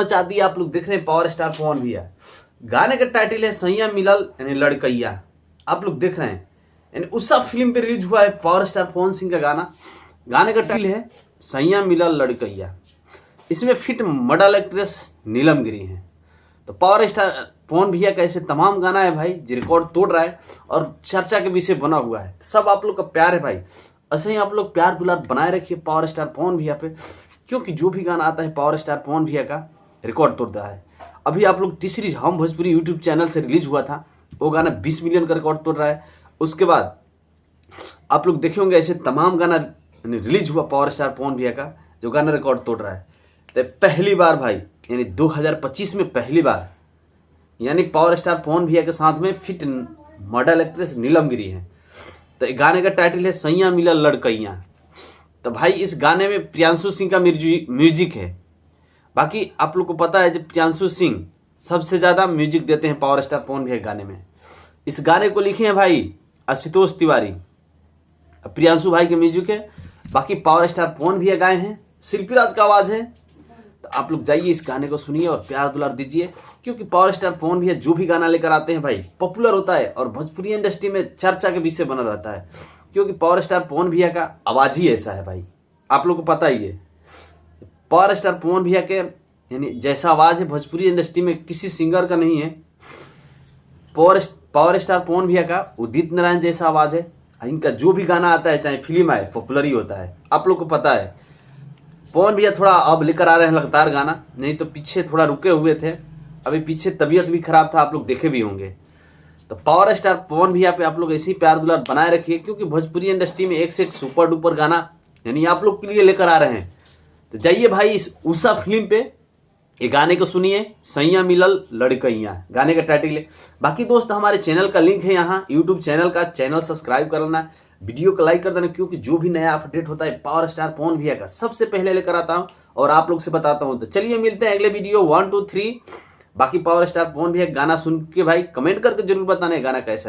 मचा दी। आप लोग देख रहे हैं पावर स्टार पवन भैया, गाने का टाइटल है सैया मिलल यानी लड़कैया। आप लोग देख रहे हैं यानी उस फिल्म पे रिलीज हुआ है पावर स्टार पवन सिंह का गाना। गाने का टाइटल है सैया मिलल लड़कैया। इसमें फिट मॉडल एक्ट्रेस नीलम गिरी हैं। तो पावर स्टार पवन भैया का ऐसे तमाम गाना है भाई जो रिकॉर्ड तोड़ रहा है और चर्चा के विषय बना हुआ है। सब आप लोग का प्यार है भाई, ऐसे ही आप लोग प्यार दुलार बनाए रखिए पावर स्टार पवन भैया पे, क्योंकि जो भी गाना आता है पावर स्टार पवन भैया का रिकॉर्ड तोड़ता है। अभी आप लोग तीसरी हम भोजपुरी यूट्यूब चैनल से रिलीज हुआ था, वो गाना 20 मिलियन का रिकॉर्ड तोड़ रहा है। उसके बाद आप लोग देखे होंगे ऐसे तमाम गाना रिलीज हुआ पावर स्टार पवन भैया का जो गाना रिकॉर्ड तोड़ रहा है। तो पहली बार भाई यानी 2025 में पहली बार यानी पावर स्टार पवन भैया के साथ में फिट मॉडल एक्ट्रेस नीलम गिरी है। तो गाने का टाइटल है सैया मिलल लड़कैया। तो भाई इस गाने में प्रियांशु सिंह का म्यूजिक है। बाकी आप लोग को पता है जब प्रियांशु सिंह सबसे ज़्यादा म्यूजिक देते हैं पावर स्टार पवन भैया गाने में। इस गाने को लिखे हैं भाई आशुतोष तिवारी, प्रियांशु भाई के म्यूजिक है। बाकी पावर स्टार पवन भैया गाए हैं, शिल्पी राज का आवाज़ है। तो आप लोग जाइए इस गाने को सुनिए और प्यार दुलार दीजिए, क्योंकि पावर स्टार पवन भैया जो भी गाना लेकर आते हैं भाई पॉपुलर होता है और भोजपुरी इंडस्ट्री में चर्चा के विषय बना रहता है, क्योंकि पावर स्टार पवन भैया का आवाज़ ही ऐसा है भाई। आप लोग को पता ही है पावर स्टार पवन भैया के यानी जैसा आवाज़ है भोजपुरी इंडस्ट्री में किसी सिंगर का नहीं है। पावर स्टार पवन भैया का उदित नारायण जैसा आवाज़ है। इनका जो भी गाना आता है चाहे फिल्म आए पॉपुलर ही होता है। आप लोग को पता है पवन भैया थोड़ा अब लेकर आ रहे हैं लगातार गाना, नहीं तो पीछे थोड़ा रुके हुए थे। अभी पीछे तबीयत भी खराब था, आप लोग देखे भी होंगे। तो पावर स्टार पवन भैया पे आप लोग ऐसे ही प्यार दुलार बनाए रखिए, क्योंकि भोजपुरी इंडस्ट्री में एक से एक सुपर डुपर गाना यानी आप लोग के लिए लेकर आ रहे हैं। तो जाइए भाई इस उषा फिल्म पे ये गाने को सुनिए, सैया मिलल लड़कैया गाने का टाइटल है। बाकी दोस्त हमारे चैनल का लिंक है यहाँ यूट्यूब चैनल का, चैनल सब्सक्राइब कर लेना, वीडियो को लाइक कर देना, क्योंकि जो भी नया अपडेट होता है पावर स्टार पवन भैया का सबसे पहले लेकर आता हूँ और आप लोग से बताता हूँ। तो चलिए मिलते हैं अगले वीडियो 1 2 3। बाकी पावर स्टार पवन भैया गाना सुन के भाई कमेंट करके जरूर बताना गाना कैसा है।